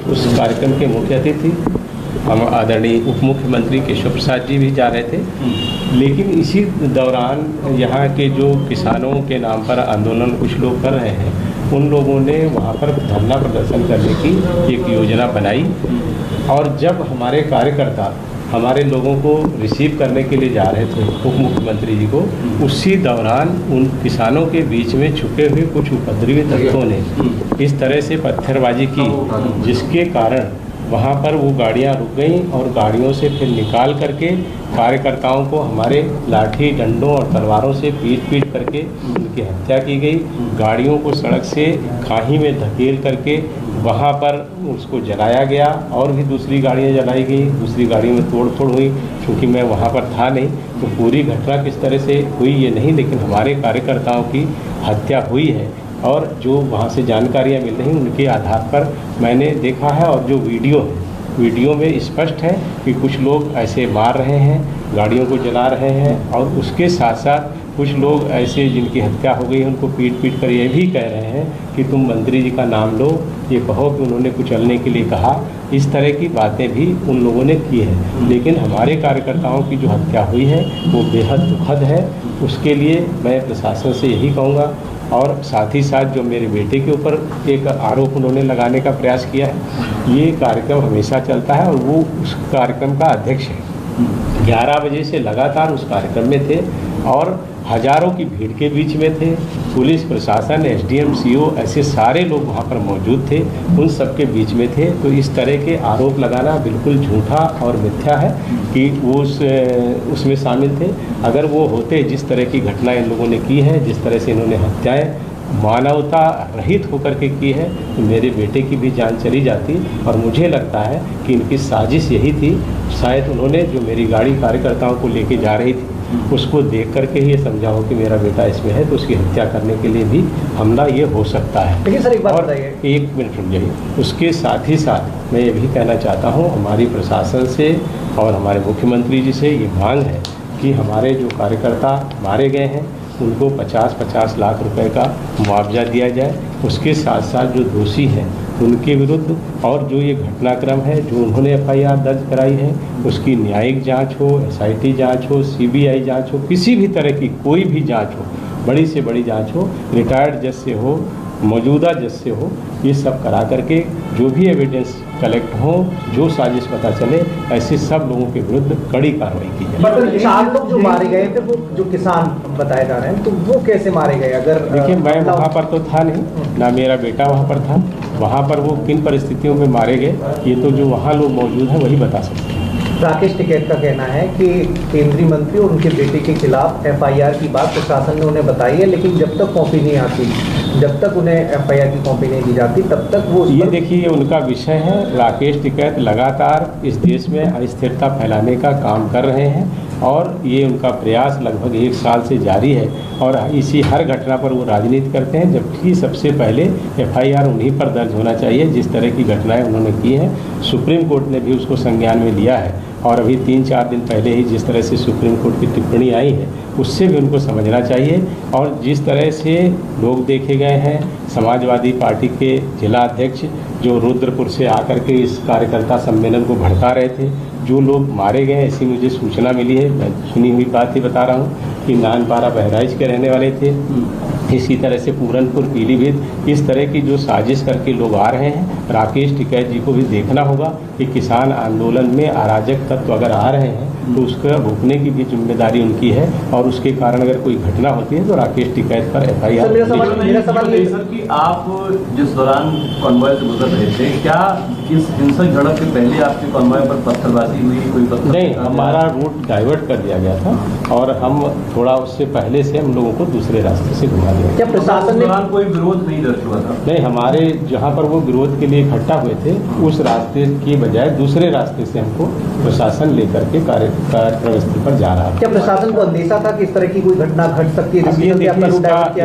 उस कार्यक्रम के मुख्य अतिथि हम आदरणीय उप मुख्यमंत्री केशव प्रसाद जी भी जा रहे थे। लेकिन इसी दौरान यहाँ के जो किसानों के नाम पर आंदोलन कुछ लोग कर रहे हैं, उन लोगों ने वहाँ पर धरना प्रदर्शन करने की एक योजना बनाई। और जब हमारे कार्यकर्ता हमारे लोगों को रिसीव करने के लिए जा रहे थे उप मुख्यमंत्री जी को, उसी दौरान उन किसानों के बीच में छुपे हुए कुछ उपद्रवी तत्वों ने इस तरह से पत्थरबाजी की, जिसके कारण वहाँ पर वो गाड़ियाँ रुक गईं और गाड़ियों से फिर निकाल करके कार्यकर्ताओं को हमारे लाठी डंडों और तलवारों से पीट करके उनकी हत्या की गई। गाड़ियों को सड़क से खाई में धकेल करके वहाँ पर उसको जलाया गया और भी दूसरी गाड़ियाँ जलाई गई, दूसरी गाड़ियों में तोड़ फोड़ हुई। क्योंकि मैं वहाँ पर था नहीं तो पूरी घटना किस तरह से हुई ये नहीं, लेकिन हमारे कार्यकर्ताओं की हत्या हुई है और जो वहाँ से जानकारियाँ मिल रही उनके आधार पर मैंने देखा है। और जो वीडियो में स्पष्ट है कि कुछ लोग ऐसे मार रहे हैं, गाड़ियों को जला रहे हैं, और उसके साथ साथ कुछ लोग ऐसे जिनकी हत्या हो गई उनको पीट कर ये भी कह रहे हैं कि तुम मंत्री जी का नाम लो, ये कहो कि उन्होंने कुचलने के लिए कहा। इस तरह की बातें भी उन लोगों ने की है। लेकिन हमारे कार्यकर्ताओं की जो हत्या हुई है वो बेहद दुखद है। उसके लिए मैं प्रशासन से यही कहूँगा, और साथ ही साथ जो मेरे बेटे के ऊपर एक आरोप उन्होंने लगाने का प्रयास किया है, ये कार्यक्रम हमेशा चलता है और वो उस कार्यक्रम का अध्यक्ष है। 11 बजे से लगातार उस कार्यक्रम में थे और हजारों की भीड़ के बीच में थे। पुलिस प्रशासन, एसडीएम, सीओ, ऐसे सारे लोग वहाँ पर मौजूद थे, उन सब के बीच में थे। तो इस तरह के आरोप लगाना बिल्कुल झूठा और मिथ्या है कि वो उसमें शामिल थे। अगर वो होते, जिस तरह की घटना इन लोगों ने की है, जिस तरह से इन्होंने हत्याएं मानवता रहित होकर के की है, तो मेरे बेटे की भी जान चली जाती। और मुझे लगता है कि इनकी साजिश यही थी। शायद उन्होंने जो मेरी गाड़ी कार्यकर्ताओं को लेके जा रही थी उसको देख करके ही ये समझा हो कि मेरा बेटा इसमें है, तो उसकी हत्या करने के लिए भी हमला ये हो सकता है। लेकिन सर एक बात बताइए, एक मिनट रुक जाइए। उसके साथ ही साथ मैं ये भी कहना चाहता हूँ, हमारी प्रशासन से और हमारे मुख्यमंत्री जी से ये मांग है कि हमारे जो कार्यकर्ता मारे गए हैं उनको 50-50 लाख रुपए का मुआवजा दिया जाए। उसके साथ साथ जो दोषी हैं उनके विरुद्ध और जो ये घटनाक्रम है, जो उन्होंने एफआईआर दर्ज कराई है, उसकी न्यायिक जांच हो, एसआईटी जांच हो, सीबीआई जांच हो, किसी भी तरह की कोई भी जांच हो, बड़ी से बड़ी जांच हो, रिटायर्ड जज से हो, मौजूदा जज से हो, ये सब करा करके जो भी एविडेंस कलेक्ट हो, जो साजिश पता चले, ऐसे सब लोगों के विरुद्ध कड़ी कार्रवाई की जाए। मतलब 4 लोग जो मारे गए थे वो जो किसान बताए जा रहे हैं, तो वो कैसे मारे गए? अगर देखिए, मैं वहाँ पर तो था नहीं, ना मेरा बेटा वहाँ पर था। वहाँ पर वो किन परिस्थितियों में मारे गए, ये तो जो वहाँ लोग मौजूद हैं वही बता सकते हैं। राकेश टिकैत का कहना है कि केंद्रीय मंत्री और उनके बेटे के खिलाफ एफआईआर की बात प्रशासन ने उन्हें बताई है, लेकिन जब तक कॉपी नहीं आती, जब तक उन्हें एफआईआर की कॉपी नहीं दी जाती, तब तक वो ये देखिए, ये उनका विषय है। राकेश टिकैत लगातार इस देश में अस्थिरता फैलाने का काम कर रहे हैं और ये उनका प्रयास लगभग 1 साल से जारी है। और इसी हर घटना पर वो राजनीति करते हैं, जबकि सबसे पहले एफआईआर उन्हीं पर दर्ज होना चाहिए जिस तरह की घटनाएं उन्होंने की हैं। सुप्रीम कोर्ट ने भी उसको संज्ञान में लिया है और अभी 3-4 दिन पहले ही जिस तरह से सुप्रीम कोर्ट की टिप्पणी आई है उससे भी उनको समझना चाहिए। और जिस तरह से लोग देखे गए हैं, समाजवादी पार्टी के जिला अध्यक्ष जो रुद्रपुर से आकर के इस कार्यकर्ता सम्मेलन को भड़का रहे थे, जो लोग मारे गए ऐसी मुझे सूचना मिली है, मैं सुनी हुई बात ही बता रहा हूँ कि नानपारा बहराइच के रहने वाले थे। इसी तरह से पूरनपुर, पीलीभीत, इस तरह की जो साजिश करके लोग आ रहे हैं। राकेश टिकैत जी को भी देखना होगा कि किसान आंदोलन में अराजक तत्व अगर आ रहे हैं तो उसका रोकने की भी जिम्मेदारी उनकी है, और उसके कारण अगर कोई घटना होती है तो राकेश टिकैत पर एफआईआर। मेरा सवाल ये सर कि आप जिस दौरान कॉन्वॉय से गुजर रहे थे, क्या इस हिंसक झड़प के पहले आपके कॉन्वॉय पर पत्थरबाजी हुई? कोई पत्थर नहीं, हमारा रूट डाइवर्ट कर दिया गया था और हम थोड़ा उससे पहले से हम लोगों को दूसरे रास्ते से घुमा दिया। क्या प्रशासन ने कोई विरोध नहीं दर्ज हुआ था? नहीं, हमारे जहाँ पर वो विरोध के लिए इकट्ठा हुए थे उस रास्ते की बजाय दूसरे रास्ते से हमको प्रशासन लेकर के कार्यक्रम स्थल पर जा रहा था। क्या प्रशासन को अंदेशा था कि इस तरह की कोई घटना घट सकती है?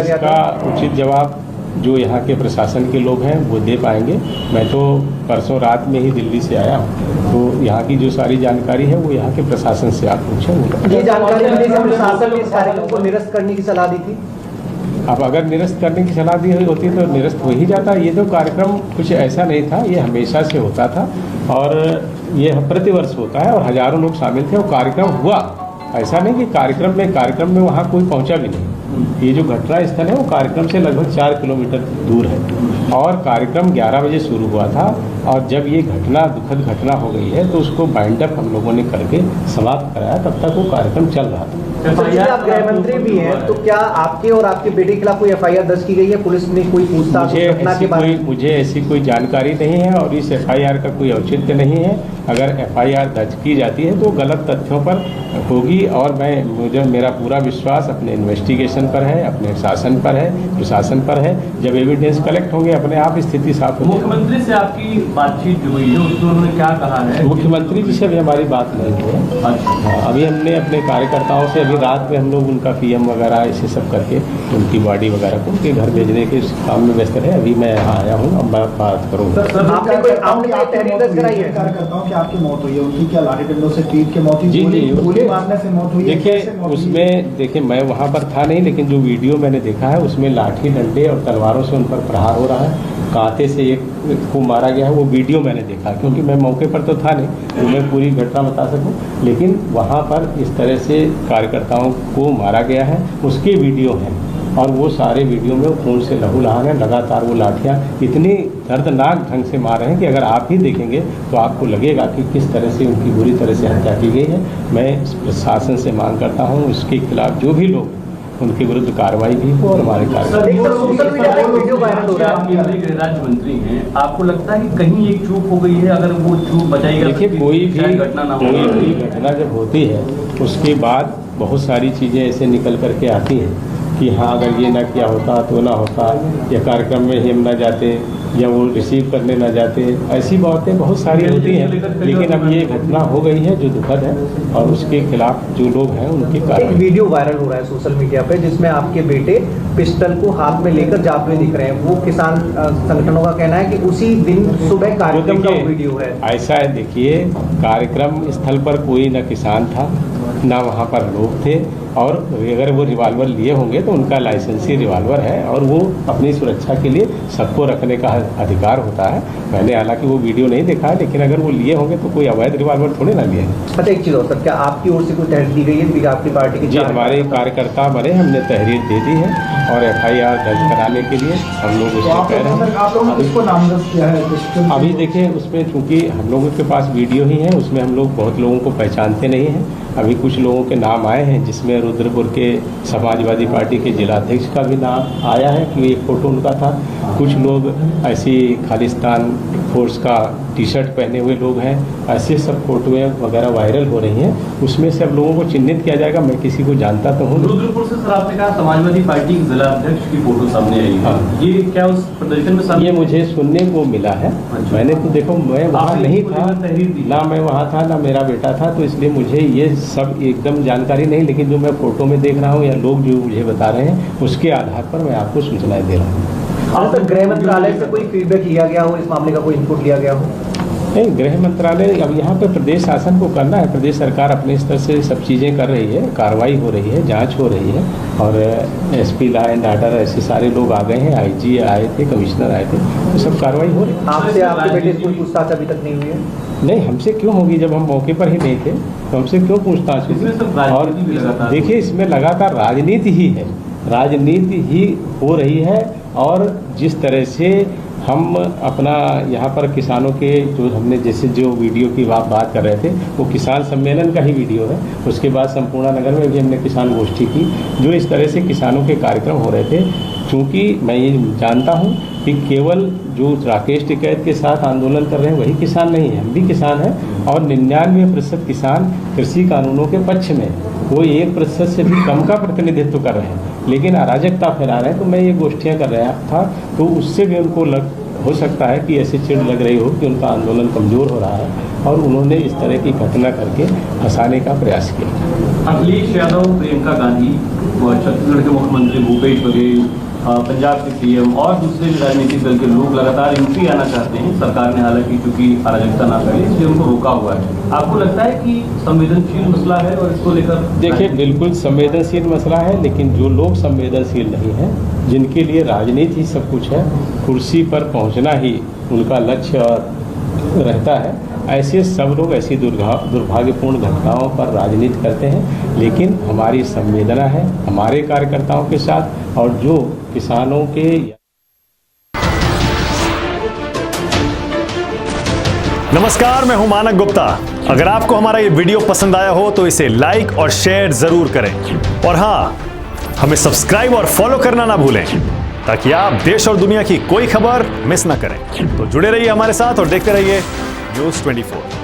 इसका उचित जवाब जो यहाँ के प्रशासन के लोग हैं वो दे पाएंगे। मैं तो परसों रात में ही दिल्ली से आया हूँ, तो यहाँ की जो सारी जानकारी है वो यहाँ के प्रशासन से आप पूछेंगे। ये जानकारी मिली कि प्रशासन ने इस कार्यक्रम को निरस्त करने की सलाह दी थी। अब अगर निरस्त करने की सलाह दी हुई होती तो निरस्त हो ही जाता। ये तो कार्यक्रम कुछ ऐसा नहीं था, ये हमेशा से होता था और ये प्रतिवर्ष होता है और हजारों लोग शामिल थे और कार्यक्रम हुआ। ऐसा नहीं कि कार्यक्रम में वहाँ कोई पहुँचा भी नहीं। ये जो घटना स्थल है वो कार्यक्रम से लगभग 4 किलोमीटर दूर है और कार्यक्रम 11 बजे शुरू हुआ था और जब ये घटना दुखद घटना हो गई है तो उसको बाइंड अप हम लोगों ने करके समाप्त कराया। तब तक वो कार्यक्रम चल रहा था। आप गृह मंत्री भी हैं, तो क्या आपके और आपके बेटे के खिलाफ कोई FIR दर्ज की गई है? पुलिस ने कोई पूछताछ घटना के बारे में? मुझे ऐसी कोई जानकारी नहीं है और इस FIR का कोई औचित्य नहीं है। अगर FIR दर्ज की जाती है तो गलत तथ्यों पर होगी और मुझे मेरा पूरा विश्वास अपने इन्वेस्टिगेशन पर है, अपने शासन पर है, प्रशासन पर है। जब एविडेंस कलेक्ट होंगे अपने आप स्थिति साफ होगी। मुख्यमंत्री से आपकी बातचीत जो हुई है उसमें उन्होंने क्या कहा है? मुख्यमंत्री जी से भी हमारी बात नहीं हुई है। अच्छा। अभी हमने अपने कार्यकर्ताओं से अभी रात में हम लोग उनका PM वगैरह ऐसे सब करके उनकी बॉडी वगैरह को उनके घर भेजने के काम में व्यस्त है। अभी मैं यहाँ आया हूँ, अब मैं बात करूँगा। आपकी मौत हुई है, उनकी क्या लाठी डंडों से पीट के मौत हुई? जी, गोली मारने से मौत हुई है? देखिए मैं वहाँ पर था नहीं, लेकिन जो वीडियो मैंने देखा है उसमें लाठी डंडे और तलवारों से उन पर प्रहार हो रहा है। कांटे से एक को मारा गया है, वो वीडियो मैंने देखा क्योंकि मैं मौके पर तो था नहीं तो मैं पूरी घटना बता सकूं। लेकिन वहाँ पर इस तरह से कार्यकर्ताओं को मारा गया है, उसके वीडियो हैं और वो सारे वीडियो में खून से लहूलुहान है। लगातार वो लाठियाँ इतनी दर्दनाक ढंग से मार रहे हैं कि अगर आप ही देखेंगे तो आपको लगेगा कि किस तरह से उनकी बुरी तरह से हत्या की गई है। मैं प्रशासन से मांग करता हूँ उसके खिलाफ जो भी लोग उनके विरुद्ध कार्रवाई भी हो और हमारे राज्य मंत्री हैं, आपको लगता है कि कहीं एक चूक हो गई है? अगर वो चूक बचाई, देखिए कोई भी घटना जब होती है उसके बाद बहुत सारी चीज़ें ऐसे निकल करके आती हैं कि हाँ अगर ये ना किया होता तो ना होता, या कार्यक्रम में हम ना जाते या वो रिसीव करने ना जाते, ऐसी बातें बहुत सारी होती हैं। लेकिन अब ये घटना हो गई है जो दुखद है और उसके खिलाफ जो लोग हैं उनकी कार्रवाई। एक वीडियो वायरल हो रहा है सोशल मीडिया पे जिसमें आपके बेटे पिस्टल को हाथ में लेकर जाते हुए दिख रहे हैं। वो किसान संगठनों का कहना है कि उसी दिन सुबह कार्यक्रम का वीडियो है। ऐसा है, देखिए कार्यक्रम स्थल पर कोई न किसान था ना वहाँ पर लोग थे और अगर वो रिवाल्वर लिए होंगे तो उनका लाइसेंसी रिवाल्वर है और वो अपनी सुरक्षा के लिए सबको रखने का अधिकार होता है। मैंने हालांकि वो वीडियो नहीं देखा है, लेकिन अगर वो लिए होंगे तो कोई अवैध रिवाल्वर थोड़े ना लिए। अच्छा एक चीज़ और सर, क्या आपकी ओर से कोई तहरीर दी गई है? आपकी पार्टी की? जी हमारे कार्यकर्ता बने, हमने तहरीर दे दी है और FIR दर्ज कराने के लिए हम लोग उसको कह रहे हैं। आप लोगों ने किसको नामजद किया है? अभी देखिए उसमें चूँकि हम लोगों के पास वीडियो ही है, उसमें हम लोग बहुत लोगों को पहचानते नहीं हैं। अभी कुछ लोगों के नाम आए हैं जिसमें रुद्रपुर के समाजवादी पार्टी के जिलाध्यक्ष का भी नाम आया है कि एक फ़ोटो उनका था। कुछ लोग ऐसी खालिस्तान फोर्स का T-शर्ट पहने हुए लोग हैं, ऐसे सब फोटोएं वगैरह वायरल हो रही हैं। उसमें से अब लोगों को चिन्हित किया जाएगा। मैं किसी को जानता तो हूँ। रुद्रपुर से सर आपने कहा समाजवादी पार्टी के जिलाध्यक्ष की फोटो सामने आई है। हाँ। ये क्या उस प्रदर्शन में सामने? ये मुझे सुनने को मिला है। अच्छा। मैंने तो देखो मैं वहाँ नहीं था ना, मैं वहाँ था ना मेरा बेटा था, तो इसलिए मुझे ये सब एकदम जानकारी नहीं। लेकिन जो मैं फोटो में देख रहा हूँ या लोग जो मुझे बता रहे हैं उसके आधार पर मैं आपको सूचनाएं दे रहा हूँ। अब तक गृह मंत्रालय से कोई फीडबैक लिया गया हो, इस मामले का कोई इनपुट लिया गया हो? नहीं, गृह मंत्रालय अब यहाँ पे प्रदेश शासन को करना है। प्रदेश सरकार अपने स्तर से सब चीज़ें कर रही है, कार्रवाई हो रही है, जांच हो रही है और SP लॉ एंड ऑर्डर ऐसे सारे लोग आ गए हैं, IG आए थे, कमिश्नर आए थे, तो सब कार्रवाई हो रही है। आपसे आपके बेटे से कोई पूछताछ अभी तक नहीं हुई है? नहीं, हमसे क्यों होगी जब हम मौके पर ही नहीं थे, तो हमसे क्यों पूछताछ होगी? और देखिए इसमें लगातार राजनीति ही है, राजनीति ही हो रही है। और जिस तरह से हम अपना यहाँ पर किसानों के जो हमने जैसे जो वीडियो की बात कर रहे थे वो किसान सम्मेलन का ही वीडियो है। उसके बाद संपूर्ण नगर में भी हमने किसान गोष्ठी की, जो इस तरह से किसानों के कार्यक्रम हो रहे थे। चूँकि मैं ये जानता हूँ कि केवल जो राकेश टिकैत के साथ आंदोलन कर रहे हैं वही किसान नहीं है, हम भी किसान हैं और 99% किसान कृषि कानूनों के पक्ष में, वो 1% से भी कम का प्रतिनिधित्व कर रहे हैं, लेकिन अराजकता फैला रहे हैं। तो मैं ये गोष्ठियाँ कर रहा था तो उससे भी उनको हो सकता है कि ऐसी चिढ़ लग रही हो कि उनका आंदोलन कमज़ोर हो रहा है और उन्होंने इस तरह की घटना करके फंसाने का प्रयास किया। अखिलेश यादव, प्रियंका गांधी और छत्तीसगढ़ के मुख्यमंत्री भूपेश बघेल पंजाब के सीएम और दूसरे भी राजनीतिक दल के लोग लगातार यूपी आना चाहते हैं। सरकार ने हालांकि चूंकि अराजकता ना करे इसलिए उनको रोका हुआ है। आपको लगता है कि संवेदनशील मसला है और इसको लेकर? देखिए, बिल्कुल संवेदनशील मसला है, लेकिन जो लोग संवेदनशील नहीं हैं, जिनके लिए राजनीति ही सब कुछ है, कुर्सी पर पहुंचना ही उनका लक्ष्य रहता है, ऐसे सब लोग ऐसी दुर्भाग्यपूर्ण घटनाओं पर राजनीति करते हैं। लेकिन हमारी संवेदना है हमारे कार्यकर्ताओं के साथ और जो किसानों के। नमस्कार, मैं हूं मानक गुप्ता। अगर आपको हमारा ये वीडियो पसंद आया हो तो इसे लाइक और शेयर जरूर करें और हाँ, हमें सब्सक्राइब और फॉलो करना ना भूलें ताकि आप देश और दुनिया की कोई खबर मिस ना करें। तो जुड़े रहिए हमारे साथ और देखते रहिए News 24।